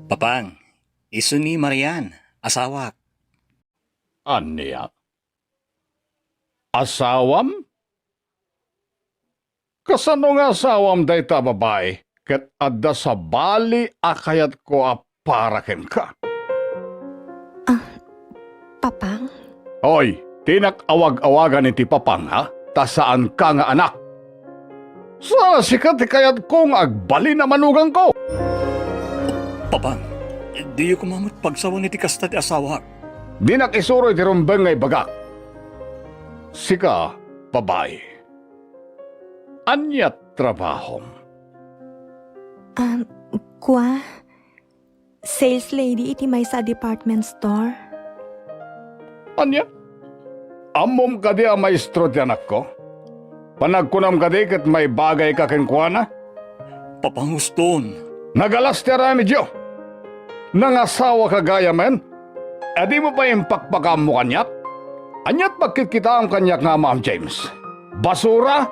Papang, iso ni Marian, asawa. Aniya? Asawam? Kasano nga asawam day ta babae? Ket adda sa bali akayat ko aparaken ka. Papang? Hoy, tinak-awag-awagan iti papang ha? Ta saan ka nga anak? Sa sikat kayat kong agbali na manugang ko. Papang, di yu kumamot pagsawa ni ti kasta ti asawa. Di nakisuro iti rumbeng ngay bagak. Sika, babae. Anyat trabahom. Kwa? Sales lady iti may sa department store? Anya? Amom ka di ang maestro ti anak ko? Panagkunam ka di kat may bagay ka kenkwana? Papang guston. Nagalas ti remedyo. Nangasawa ka gaya men? Edi mo pa yung pakpakam mo kanyak? Anyat bakit kita ang kanyak nga, Ma'am James? Basura?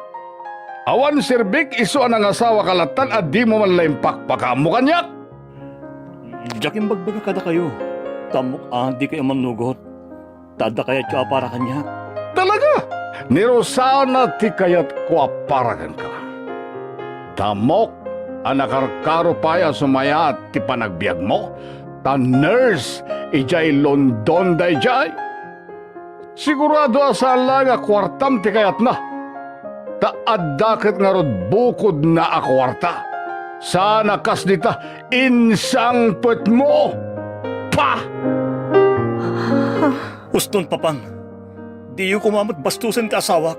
Awan sirbik iso ang nangasawa kalatan at di mo man lang pakpakam mo kanyak? Jakin bagbaga kada kayo. Tamok di kayo manugot. Tada kaya tiyo para kanya. Talaga? Nirosana ti kayat ko aparagan ka. Tamok, anakarkaro paya sumaya at ti panagbiag mo, ta nurse, ijay London day jay. Sigurado asan lang a kwartam ti kayat na. Ta addakit nga rod bukod na a kwarta. Sana kas dita insang pet mo. Pa! Guston, papang. Di yu kumamot bastusan ti asawak.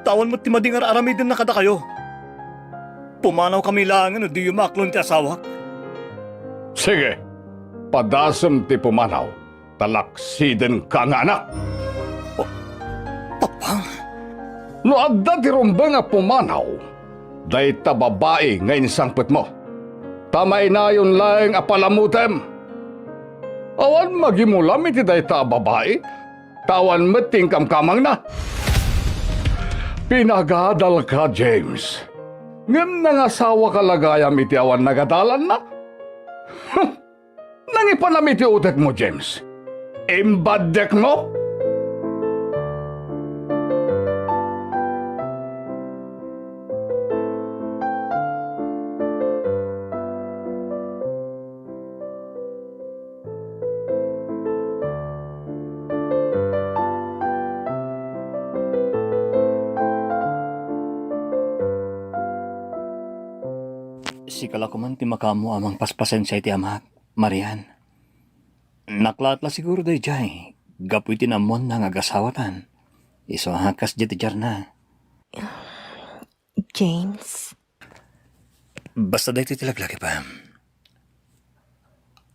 Tawan mo ti madingar aramidin na kada kayo. Pumanaw kami lang di yu maklon ti asawak. Sige, padasem ti pumanaw. Talaksiden ka nga anak. Papang, No adda ti rumba nga pumanaw, day ta babae nga insangpet mo. Tamay na yun lang apalamutem. Awan magimulam iti day ta babae, tawan meting kamkamang na. Pinagadal ka, James. Ngem nangasawa ka lagayam iti awan nagadalan na. Nangipanam iti utek mo, James. Imbadek mo? si kalakuman ti makamu amang paspasen sa iti amak, Marian. Naklatla siguro day jay. Gapu iti namon na ngagasawatan. Iso hakas di ti jarna. James? Basta day ti tilaglaki pa.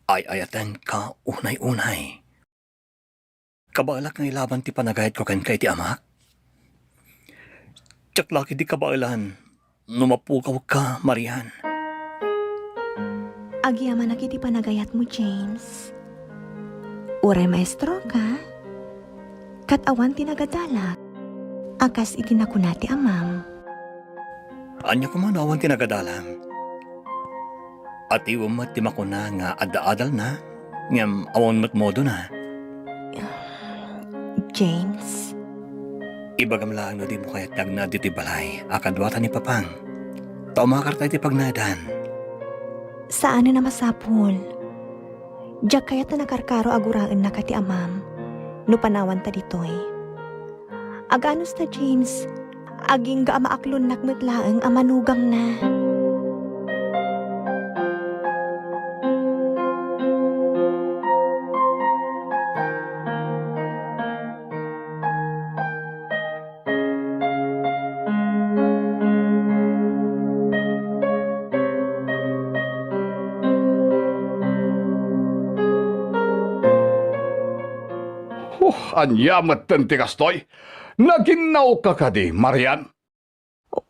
Ay-ayatan ka unay-unay. Kabalak nga ilaban ti panagayat ko kan kay ti amak. Tsaklaki di kabailan. Numapukaw ka, Marian. Agyaman na kiti panagayat mo, James. Uray maestro ka? Katawa tinagadalak. Akas itinakunati amam. Anya ko man awan tinagadalang. At iwam mat timakuna nga adda-adal na. Ngam awan mat modo na. James? Ibagam lang no di mo kaya tag na diti balay. Akadwata ni Papang. Taumakar tayo ti pagnadan. Saan na masapul? Diyak kaya't na nakarkaro aguraan na kati amam. No panawan ta ditoy. Aganos ta, James? Aging ga amaaklon nakmetlaeng amanugang na. Anyamat ten ti kastoy. Naginaw ka kadi, Marian.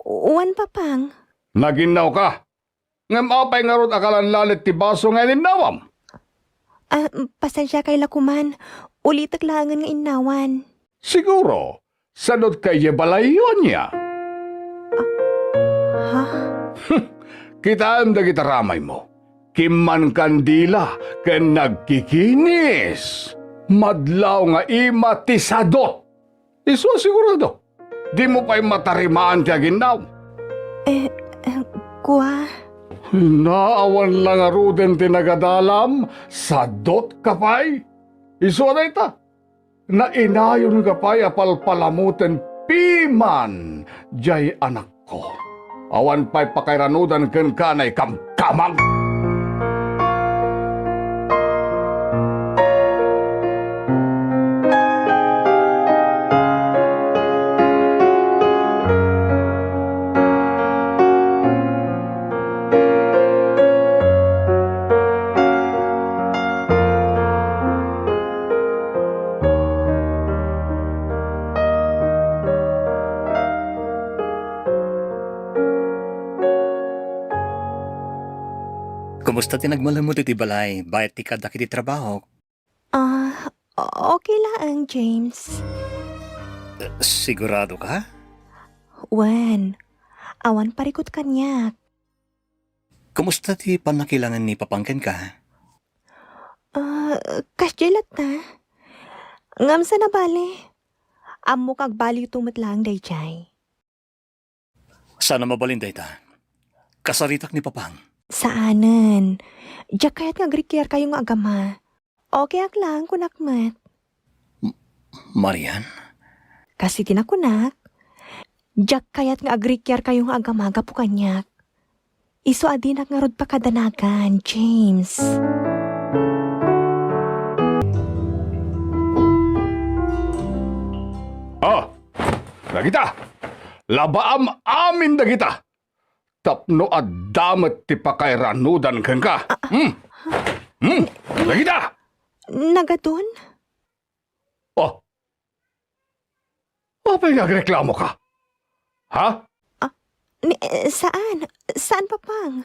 Uwan papang. Naginaw ka. Ngam apay nga ron akalan lalit ti baso nga ninawam. Pasensya kay lakuman. Ulitak langan nga inawan. Siguro, sanod kay yebalayon niya. Ha? Kitaan da kita ramay mo. kiman kandila ken nagkikinis. Madlaw nga ima ti sadot. Iso sigurado. Di mo pa'y matarimaan ti aginaw. Kuha, Naawan lang nga ruden tinagadalam, sadot kapay. Iso na ita. Na inayon kapay apalpalamutin piman, jay anak ko. Awan pa'y pakairanudan ken kanay kamkamang. Kumusta tinagmalamot iti balay? Bayat ti kada kiti trabaho? Okay lang, James. Sigurado ka? Wen, awan parikot kanyak. Kumusta ti panakilangan ni papangken ka? Kasjelat na. Ngam sa nabali. Amo kag bali tumot lang, dayjay. Sana mabalinday ta. Kasaritak ni papang. Saanan? Diyak kaya't ngagrikyar kayong agama. Okay ak lang kunakmat. Marian? Kasi tinakunak. Diyak kaya't nga agrikyar kayong agama gapu kanyak. Iso adinak nga rod pa kadanagan, James. Dagita! Labaam amin dagita! Tapno at damat ti pakairanudan ken ka. Dagita! Nagadun? Oh. Apay nagreklamo ka? Ha? Saan? Saan papang?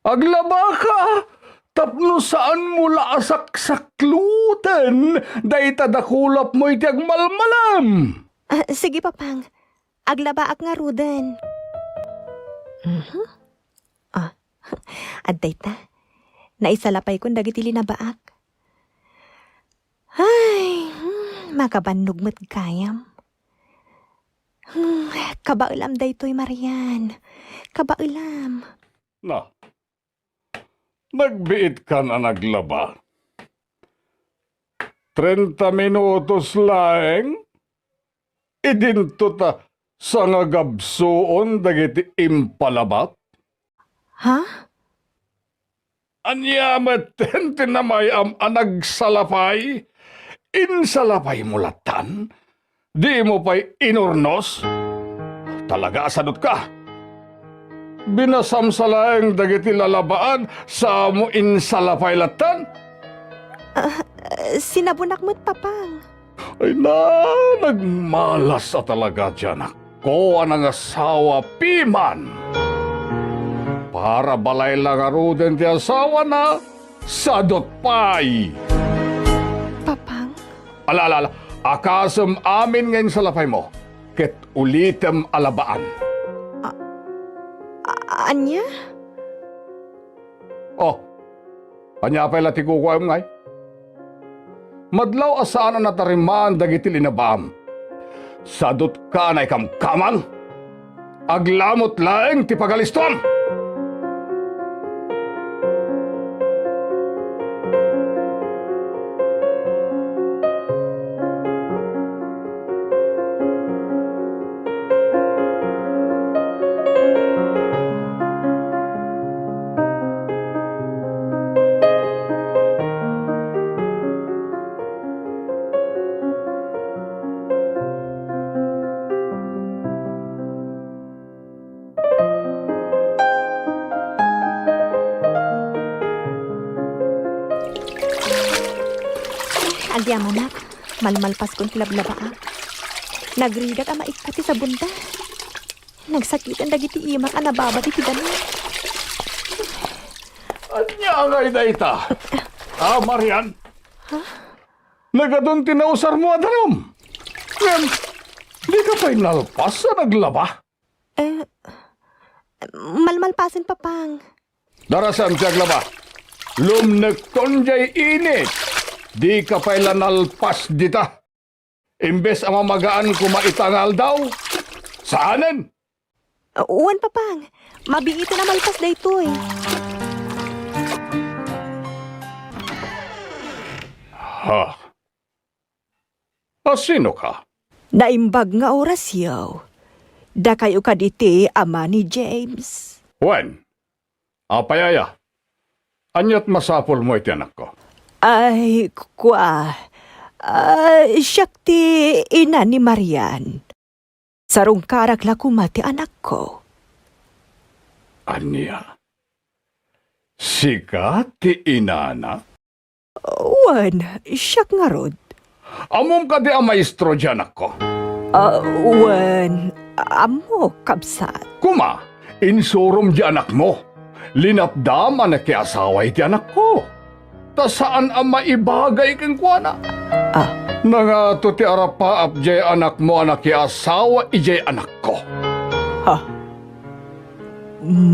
Aglaba ka! Tapno saan mo laasak-saklutan? Dahita dakulap mo iti agmalmalam! Sige papang. Aglaba ak nga rudan. Adday ta. Naisalapay kong dagiti linabaak. Ay, makabannog mo't kayam. Kabailam daytoy, Marian. Kabailam. Na, nagbiit ka na naglaba. 30 minutos lang. Idinto ta sa nga gabsoon dagiti impalabat. Ha? Anyamat tinamay am anag salapay. Insalapay mo latan. Di mo pa'y inurnos. Talaga asadot ka. Binasamsalayang dagiti lalabaan sa mo insalapay latan. Sinabunak mo't papang. Ay nagmalas sa talaga dyan ako ang asawa piman. Para balay lang aruden ti asawa na sadot pay. Papang? Alala, akasam amin ngayon sa lapay mo, ket ulitem alabaan. Anya? Oh, anya pala ti kukuha ngay? Madlaw asaan na natarimaan dagiti linabam. Sadot ka na ikamkamang. Aglamot laeng ti pagalistom. Agyamanak, malmalpas kong kilablabaak. Nagrigat ang maikati sa bunda. Nagsakitan dagiti imak ang nababati ti dami. Anya ngay na ita? Marian? Nagadun tinausar mo adarom. Ngayon, di ka pa'y nalpas sa naglaba? Malmalpasin papang. Darasan siya naglaba. Lumnekton jay init. Di ka pala nalpas dita. Imbes ang mamagaan kumaitangal daw. Saanen? Uwan, papang. Mabiito na malpas da ito eh. Ha? Sino ka? Naimbag nga oras yaw. Da kayo kaditi ama ni James. Wen? Apayaya. Anyat masapol mo iti anak ko. Ay, siyak ti ina ni Marian. Sarong karak la kumati anak ko. Anya? Sika ti inana? Uwan, siyak nga rod. Amom ka di ang maestro di anak ko. Uwan, amo kabsat. Kuma, insurom di anak mo. Linapdam ang nakiasaway di anak ko. Ta saan ang maibagay kang kuana? Nangato ti arapaap jay anak mo ang nakiasawa ijay anak ko.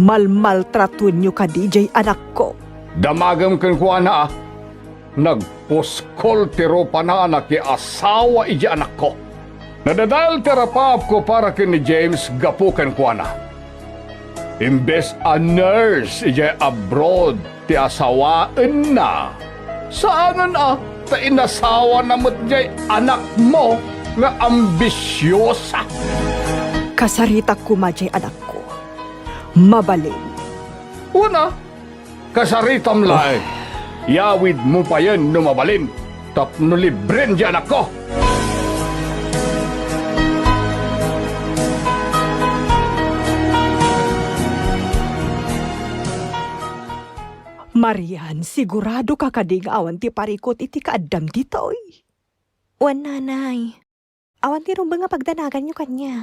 Malmaltrato nyo ka DJ anak ko. Damagam kang kuana Nagpuskol tiro pa na nakiasawa ijay anak ko. Nadadal terapaap ko para kin ni James gapukan kuana. Imbes a nurse ijay abroad ti asawaan na. Saanan ta inasawa na mo't jay anak mo nga ambisyosa. Kasarita ko majay anak ko. Mabalin. Una, kasaritam laeng. Yawid mo pa yan numabalin. Tapno libren di anak ko. Marian, sigurado ka kading awan ti parikot iti kaadam ditoy. Wan nanay, awan ti rumba nga pagdanagan nyo kanya.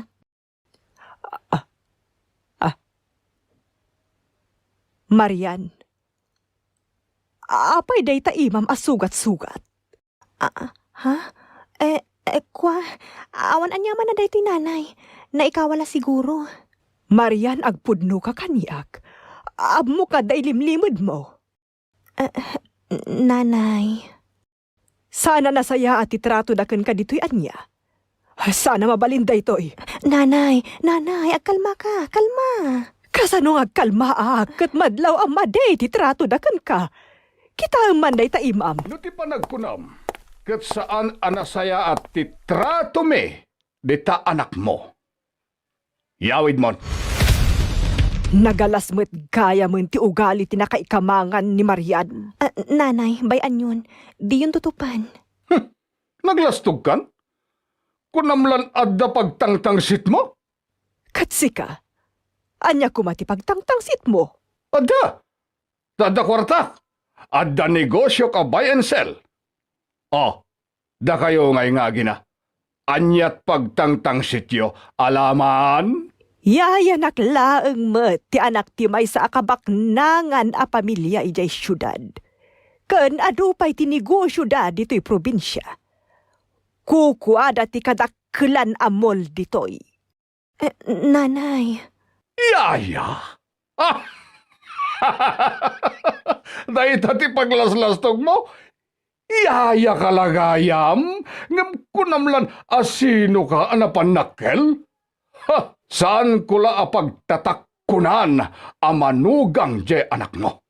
Marian, apay day ta imam asugat-sugat. Ha? Awan anyaman na day ti nanay, na ikawala siguro. Marian, agpudno ka kaniyak. Abmo ka day limlimod mo. Nanay. Sana nasaya at itrato daken ka dito'y anya. Sana mabalinda ito'y. Nanay, agkalma ka, kalma. Kasano agkalma kat madlaw ang maday titrato daken ka. Kita man day ta imam. No ti panagkunam, kat saan anasaya at titrato me, dita anak mo. Yawid mon. Nagalas mo't gaya mo ti ugali tinakaikamangan ni Marian. Nanay, bayan yun. Di yun tutupan. Naglastog kan? Kunamlan adda pagtangtangsit mo? Katsika, anya kumati pagtangtangsit mo. Adda. Adda kwarta. Adda negosyo ka buy and sell. Da kayo ngay nga gina. Anyat pagtangtangsit yo. Alaman? Yayanak laeng met ti anak ti may sa akabaknangan a pamilya ijay syudad. Ken adupay ti negosyo da dito'y probinsya. Kukuada ti kadakkelan a mall dito'y. Nanay. Yaya? Dahil ti paglaslastog mo, yaya kalagayam, ngam kunamlan asino ka anapanakkel? Saan kula apagtatakkunan amanugang je anak mo?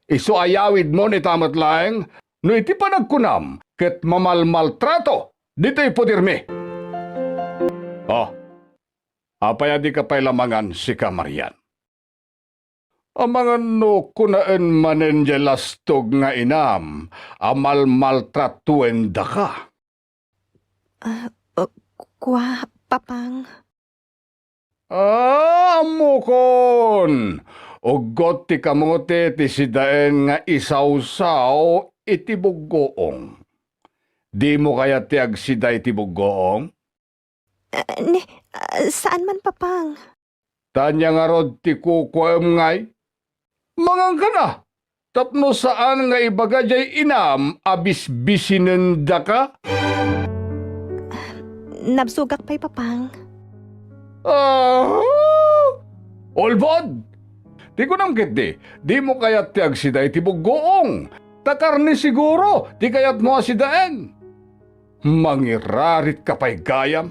Iso ayawid mo ni tamat laeng, no iti panagkunam, ket mamalmaltrato, dito'y pudirmi. Apaya di ka pa'y lamangan si Kamarian. Amangan no kunaan manen je lastog nga inam, amal maltratuen da ka. Papang. Amukon! Ugot ti kamote ti sidaen nga isawsaw iti buggoong. Di mo kaya ti agsiday ti buggoong? Saan man, papang? Tanya nga rod ti kukwem ngay? Mangang ka na! Tapno saan nga ibaga jay inam abis-bisinen da ka? Nabsugak pa'y papang. Olbod! Di ko namkit di mo kayat ti agsiday ti bugoong. Takarni siguro, di kayat mo asidaeng. Mangirarit ka pa'y gayam.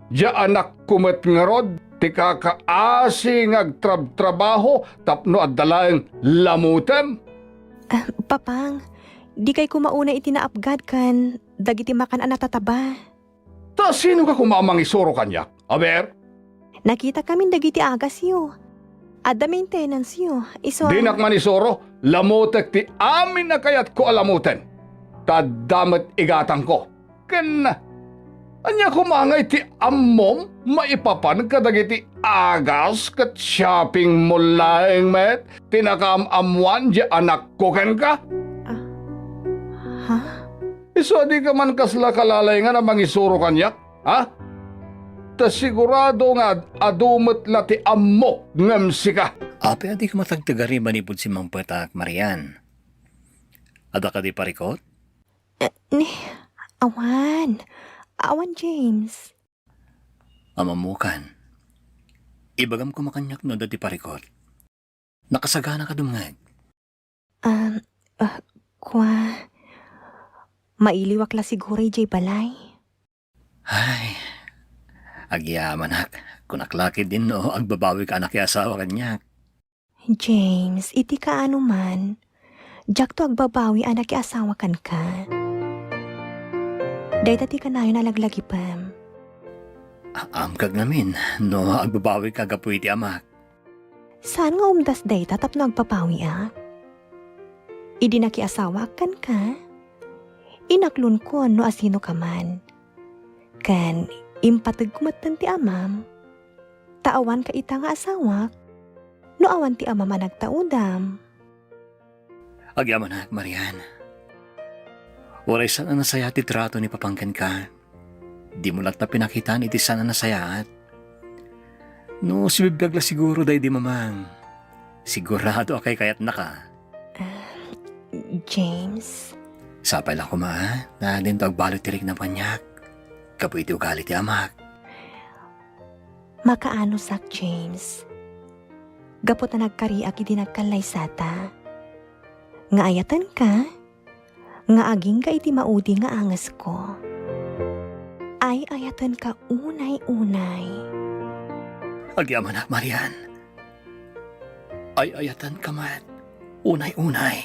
Diya anak kumet nga rod, ti kakaasi ngagtrab-trabaho, tapno at dalaeng lamutem. Papang, di kay kumauna itinaapgad kan, dagiti makan natataba. Ta sino ka kumamang isuro kanyak? Aber, Nakita kami dagiti agas yo. Ada maintenance yo. Iso, dinak man isuro, lamutek ti amin na kayat ko alamuten. Tadamat igatang ko. Ken, anya kumangay ti ammom, maipapan kadagiti agas kat shopping mall laeng met, tinakam-amuan di anak ko ken ka. ha? Iso di ka man kasla kalalay nga na mangisuro kanyak, ha? Ta sigurado nga adumet la ti ammok ngem sika. Ape adi ka matagtagari manipod si Mang Petak Marian. Ada ka di parikot? Awan. Awan, James. Amamukan. Ibagam ko makanyak no dati parikot. Nakasagana ka dumngag. Kwa... Mailiwak la siguro Jay Balay. Ay, agyaman hak. Kung naklaki din no, agbabawi ka anak asawa kanyak. James, iti ka ano man. Jack to agbabawi anak asawa kan ka. Dahil tati ka na yun alaglagi pam. Amkag namin, no agbabawi ka gapuy ti amak. Saan nga umdas day tatap no agbabawi Idi nakiasawa kan ka? Inaklon ko no asino ka man. Kan impatag kumatan ti amam. Taawan ka ita nga asawa. No awan ti amam nagtaudam. Agyaman hak, Marian. Walay sana nasaya ti trato ni papangkin ka. Di mo lang ta pinakitaan iti sana nasayaat. No, sibibgag la siguro day di mamang. Sigurado akay kayat na ka. James, Sapay lang kuma, na din to agbalot tirik na panyak. Kapoy ti ugali ti amak. makaano sak James. Gapot na nagkariak iti nagkalay sata. Nga ayatan ka, nga aging ka iti maudi nga angas ko. Ay ayatan ka unay-unay. Agyaman hak, Marian. Ay ayatan ka mat. Unay-unay.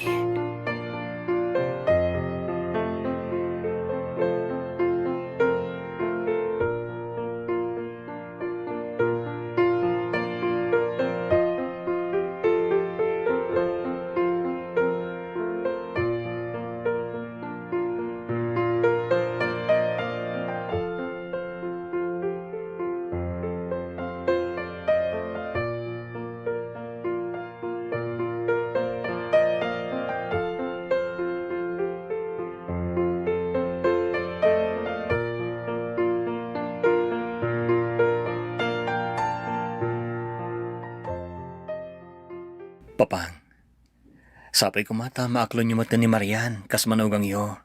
Papang, sapay ko mata maaklon yung mata ni Marian, kas manugang yo.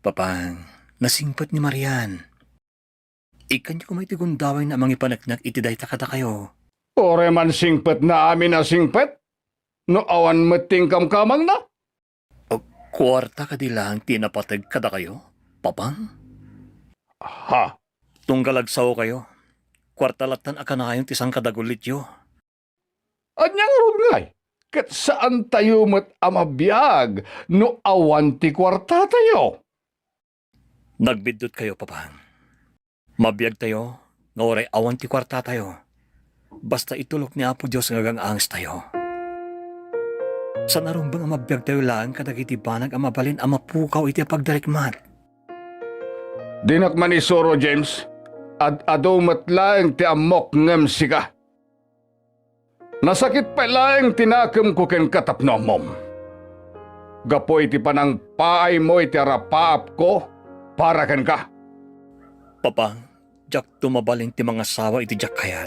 Papang, nasingpat ni Marian. Ikan niyo kumay tigundaway na mga ipanagnak itiday takata kayo. Ore man singpet na amin na singpet. No awan meting kamkamang na. Kwarta ka di lang tinapatag kada kayo, papang? Ha? Tunggalagsaw kayo. Kwarta latan aka na kayong tisang kadagulit yo. Anyang ron ngay. Kat saan tayo met amabiyag no awan ti kwarta tayo? Nagbidot kayo, papang. Mabiyag tayo, nga oray awan ti kwarta tayo. Basta itulok ni Apo Diyos nga angs tayo. Sa narumbang amabiyag tayo lang kadagiti banag amabalin amapukaw iti pagdarikmat. Dinak man isuro, James. Adumat lang ti amok ngem sika. Nasakit pa lang tinakam ko ken katapno mom. Gapoy ti panang paay mo iti arapaap ko para ken ka. Papang, jak tumabalin ti mga asawa iti jak kayat.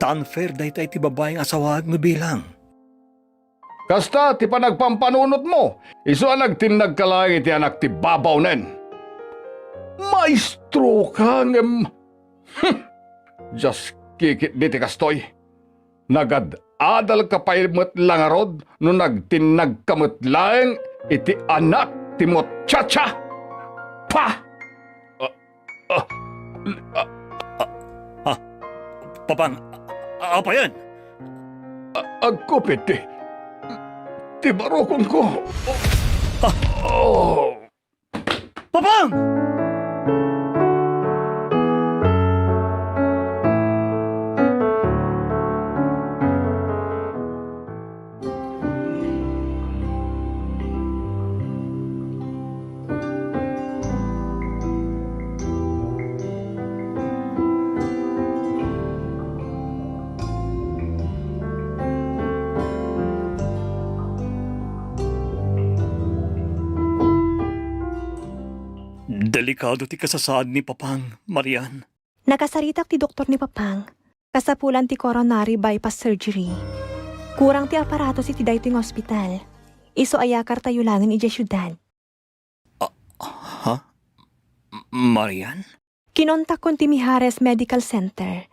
Ta-unfair dahi tayo iti babaeng asawag mo bilang. Kasta ti panagpampanunot mo, iso nagtinag ka lang iti anak ti babaw nen. Maestro ka ngem. Just kikit di ti kastoy. Nagad adal ka pa imot lang arod no nagtinag kamot laeng iti anak ti Muchacha. Pa! Papang, apa yan? Agkupit ti barokong ko. Oh. Papang! Delikado ti kasasaad ni Papang, Marian. Nakasaritak ti doktor ni Papang. Kasapulan ti coronary bypass surgery. Kurang ti aparato si ti daytoy nga ospital. Iso ayakar tayo langan ija syudad. Ha? Marian? Kinontak kon ti Mijares Medical Center.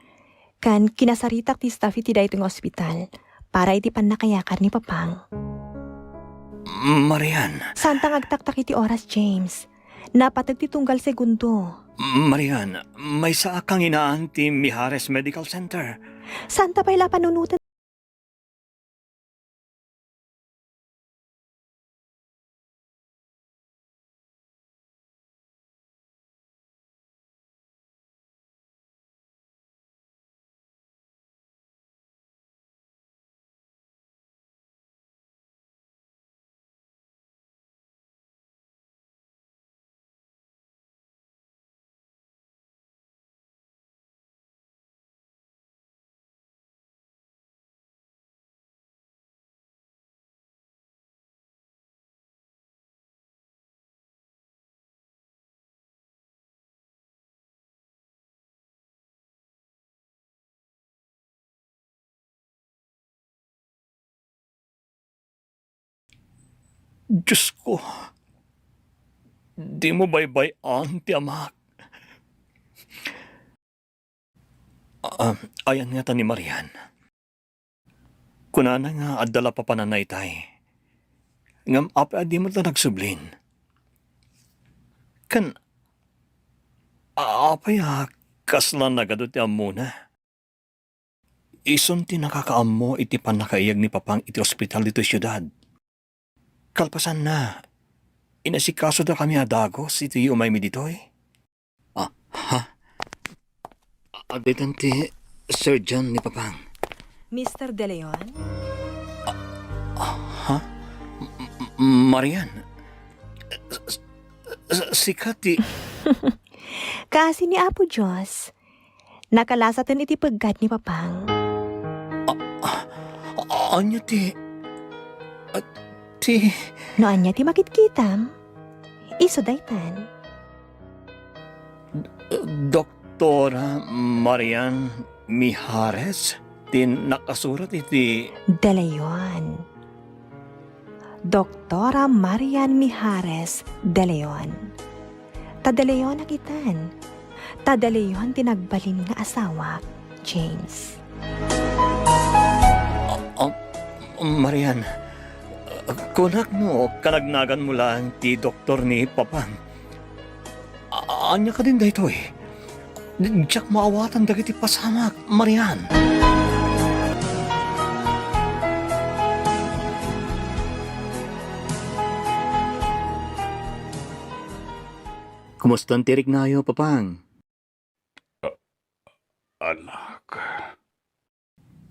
Kan kinasaritak ti staff iti daytoy nga ospital para iti panakayakar ni Papang. Marian? Santang agtaktak iti oras, James. Napatag ti tunggal segundo. Marian, may saa kang inaan ti Mijares Medical Center. Santa pa'y la panunutan. Diyos ko, di mo baybayan ti amak. Ayan nga ta ni Marian. Kunana nga adala pa pananay tay. Ngam apa di mo ta nagsublin. Kan apa ya kaslan nagado ti amuna. Ison ti nakakaammo iti panakaiyag ni Papang iti ospital dito syudad. Kalpasan na. Inasikaso da kami adagos iti umay mi ditoy. Ha? Abitan ti surgeon ni Papang. Mr. De Leon? Ha? Marian? Sikat ti... Kasi ni Apo Diyos. Nakalasatan iti paggat ni Papang. Anya ti... Noan niya ti makitkitam. Iso daytan. Doktora Marian Mijares? Tin nakasurat iti... De Leon. Doktora Marian Mijares De Leon. Ta De Leon nakitan. Ta De Leon tinagbalin nga asawa, James. Marian, kunak no, kanagnagan mo lang ti doktor ni Papang. Anya ka din daytoy. Diyak maawatan dagiti pasamak, Marian. Kumusta ang tirik nayo, Papang? Anak,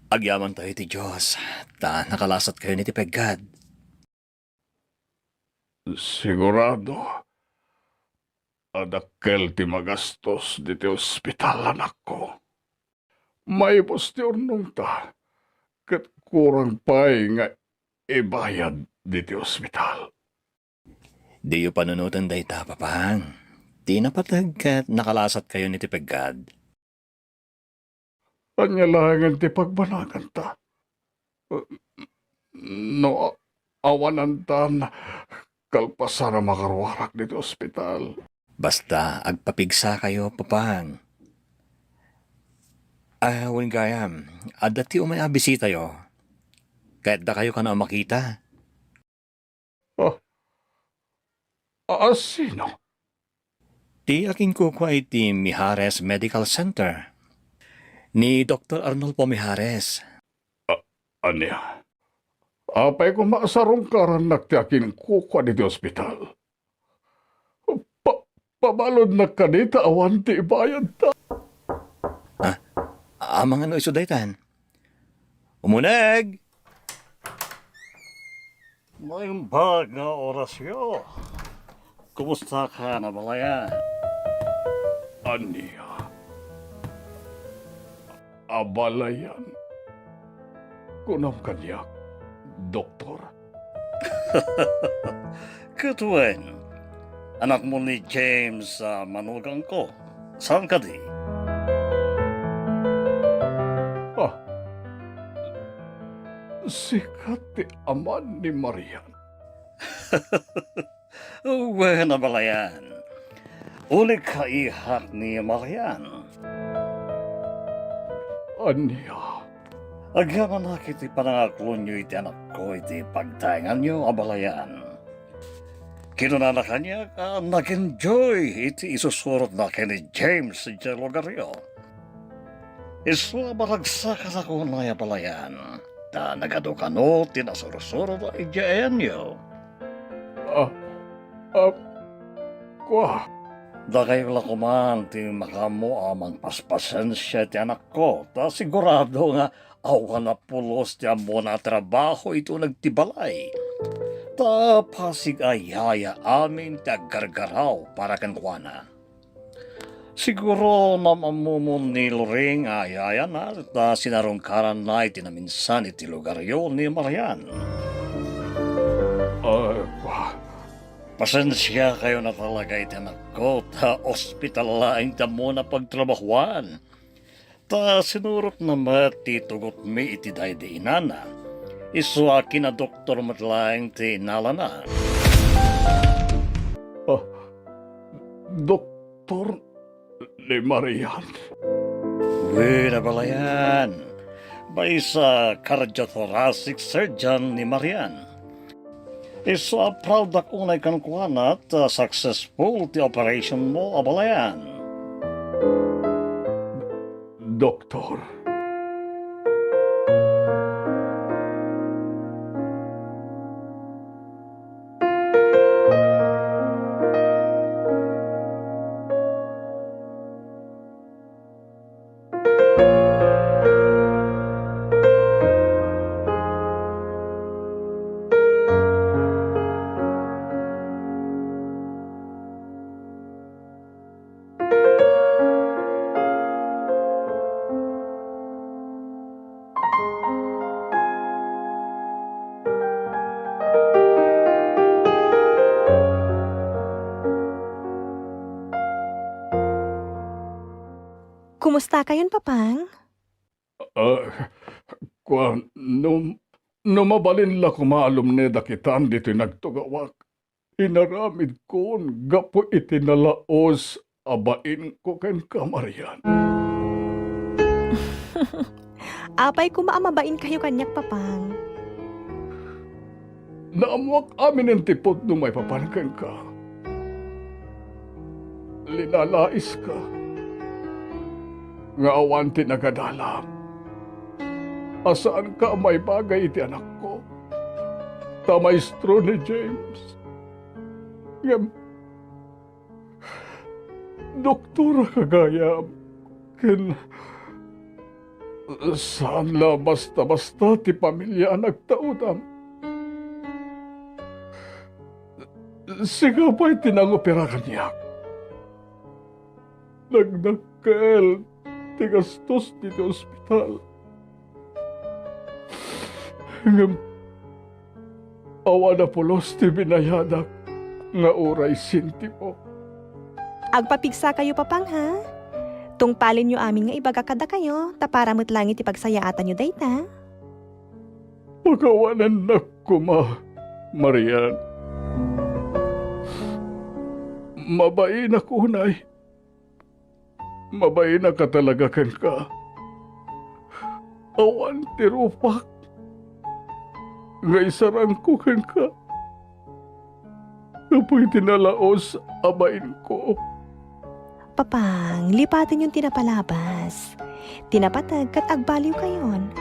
Agyaman tayo ti Diyos. Ta nakalasat kayo ni ti Peggad. sigurado adakkel ti magastos diti ospital anak ko. May ti urnong ta, kat kurang pa'y nga ibayad diti ospital. Di yu panunutan day ta, Papang. Di napatag kat nakalasat kayo ni ti Peggad. Anyalangan ti pagbanagan ta. No, awanan ta na kalpasan na makarwarak dito ospital. Basta agpapigsa kayo, Papang. Wen gayam, adati umay abisita yo. Kahit da kayo ka na makita. Sino? Di aking kuko ay ti Mijares Medical Center. Ni Dr. Arnolfo Mijares. Anya? Apay ko maasarong karanak ti akin kuko di ospital. Pabalod na kanita awan ti ibayad ta. Amang ano iso daytan? Umuneg! May bag na orasyo. Kumusta ka na balaya? Anya? Abalayan. Kunam kanyak, doktor. Kutuin, anak mo ni James sa manugang ko. Saan ka di? Sikat ti aman ni Marian. Uwe na balayan. Uli ka ihak ni Marian. Anya? Agyaman nakit ipanangaklon nyo iti anak ko iti pagtaingan nyo, abalayan. Kinunana kanya ka nag-enjoy iti isusurot na ni James iti lugaryo. Isu baragsa ka sa kunay abalayan. Ta nagadukano tinasuro-suro na iti nyo. Kwa? Da kayo lakuman ti makamo amang paspasensya ti anak ko. Ta sigurado nga awan na pulos ti amo na trabaho ito nagtibalay. Ta pasig ayaya amin ti aggargaraw para kan kuana. Siguro namamumon ni Loring ayaya na ta sinarungkaran na iti naminsan iti lugaryo ni Marian. Kwa? Pasensya kayo na talaga iti anak ko, ta ospital laing ta muna pagtrabahuan. Ta sinurot na mati tugot mi iti daydi inana. Isu akin na doktor matlaing ti nalana. Doktor ni Marian. Uy, nabalayan. Bay sa cardiothoracic surgeon ni Marian. Isu proud ako na ikankuhan at successful ti operation mo, abalayan. Doktor. Kumusta kayon, Papang? Kwa, numabalin la kumalum ne dakitan dito nagtugawak. Inaramid ko gapo itinalaos abain ko ken kamarian. Apay kumaamabain kayo kanyak, Papang. Naamuak amin ang tipot nung may papankan ka. Linalais ka. Nga awanti nagadalam. Asaan ka may bagay iti anak ko? Tamaistro ni James. Ngam, doktora kagayam. Ken, saan la basta-basta ti pamilya nagtaudam. Siga pa'y tinangopera kanyak. Nagdakkel ti gastos dito ospital. Ngam, awa na pulos ti binayadak nga uray sinti mo. Agpapigsa kayo, Papang, ha? Tungpalin nyo amin nga ibaga kada kayo, taparamot lang iti pagsayaatan nyo dayta. Pagawanan na kuma, Marian. Mabain ako, Nay. Mabain na ka talaga kan ka. Awan ti rupak. nga isarang ko kan ka. Apoy tinalaos abain ko. Papang, lipatin yung tinapalabas. Tinapatag kat agbaliw kayon.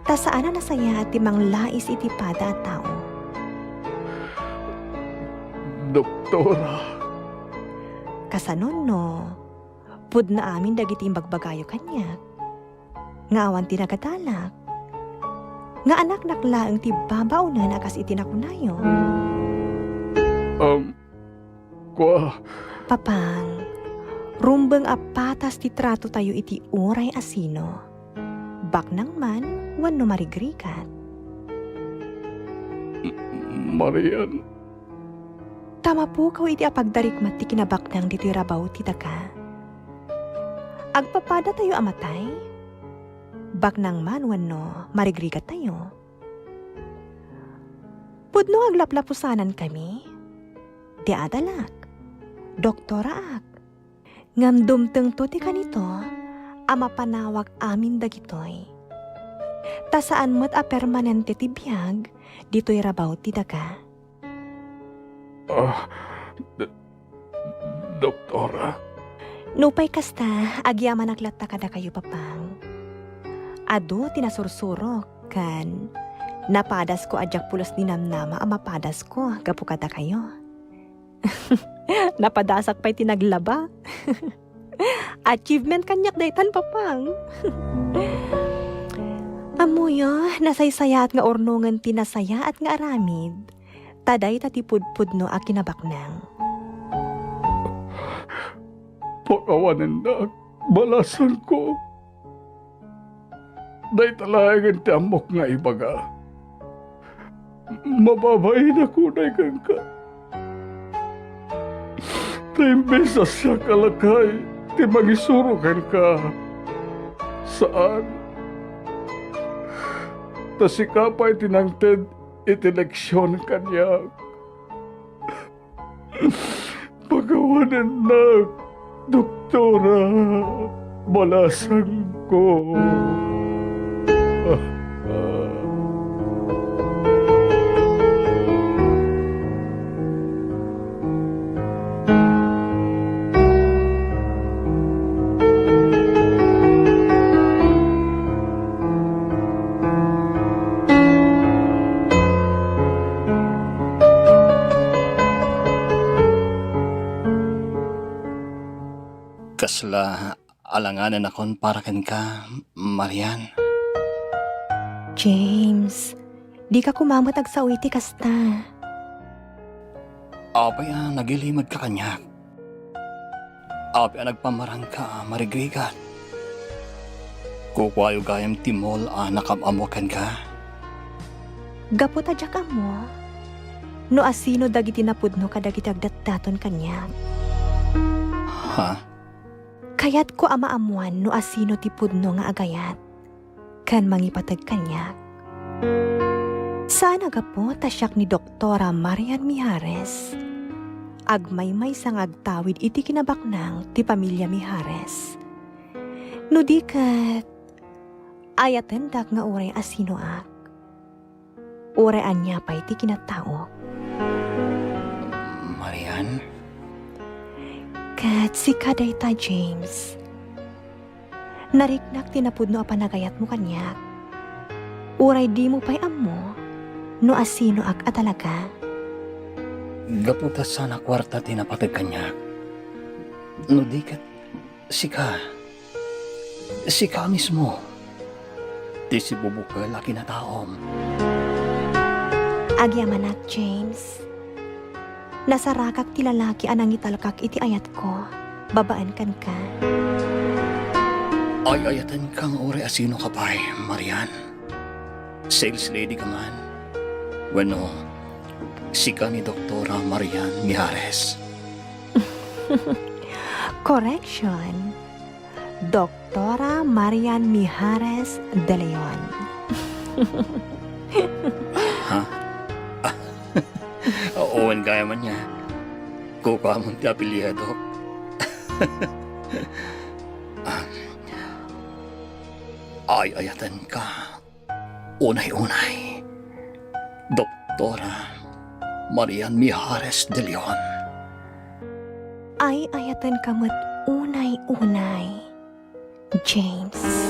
Ta saan na nasaya at timang lais itipada at tao. Doktora, Kasanon no, pud na amin dagiti bagbagayo kanya. Nga awan tinagatalak. Nga anak naklaang ti babaw na nakas itinakunayo. kwa, Papang, rumbeng apatas ti trato tayo iti uray asino. Baknang man, wano marigrikat. Marian, Tama po kaw iti apagdarikmat ti kinabaknang diti rabaw ti daka. Agpapada tayo amatay? Baknang man wano marigrikat tayo. Pudno aglaplapusanan kami. Di adalak. Doktora ak. Ngam dumteng to ti kanito, ama panawag amin dagitoy. Ta saan mo't a permanente ti biyag, dito'y rabaw ti daga. doktora, Nupay kasta, agyaman aglatta kada kayo papang. Ado tinasursurok, kan napadas ko adyak pulos ni namnama ang mapadas ko, gapu kada kayo. Napadasak pa'y tinaglaba. Achievement kanyak daytan papang. Amuyo, nasaysaya at nga ornongan tinasaya at nga aramid. Taday tatipudpud no a kinabaknang. pakawanan na, balasan ko. Day talagang ti amok nga ibaga. Mababain ako day kang ka. Taimbesa siya kalakay, ti magisurukan ka. Saan? Tasikapay tinangted itileksyon kanya. Pagawanan na, doktora, balasan ko. Kasla alanganan akon para ken ka, Marian. James, di ka kumamot agsawiti kasta. Apay nagilimad ka kanyak. Apay nagpamarang ka, marigrigat. Kukwayo gayam timol nakamamokan ka. Gapot adyak mo. No asino dagiti napudno kadagiti agdatdaton kanya. Ha? Kayat ko amaamuan no asino ti pudno nga agayat. Kan mangipatag kanya. Sana gapo tasyak ni Doktora Marian Mijares. Agmaymay sang agtawid iti kinabaknang ti pamilya Mijares. No di kat ayaten dak nga uray asino ak. Uray anya pa iti kinatao. Marian? Kat si kadayta James. Nariknak tinapudno a panagayat mo kanyak. Uray di mo pa'y amo, no asino ak atalaga. Gaputa sana kwarta tinapatag kanyak. No di kat, sika mismo. Di si bubukal a kinataom. Agyamanak James. Nasarakak ti lalaki anang italkak iti ayat ko. Babaan kan ka. Ay ayatan kang ore asino ka pa'y, Marian. Sales lady ka man. Bueno, sika ni Doktora Marian Mijares. Correction. Doktora Marian Mijares de Leon. Ha? Owen kaya man niya. Kukuha mong ti apelyado. Ay ayatan ka. Unay-unay. Doktora Marian Mijares de Leon. Ay ayatan kamot unay-unay, James.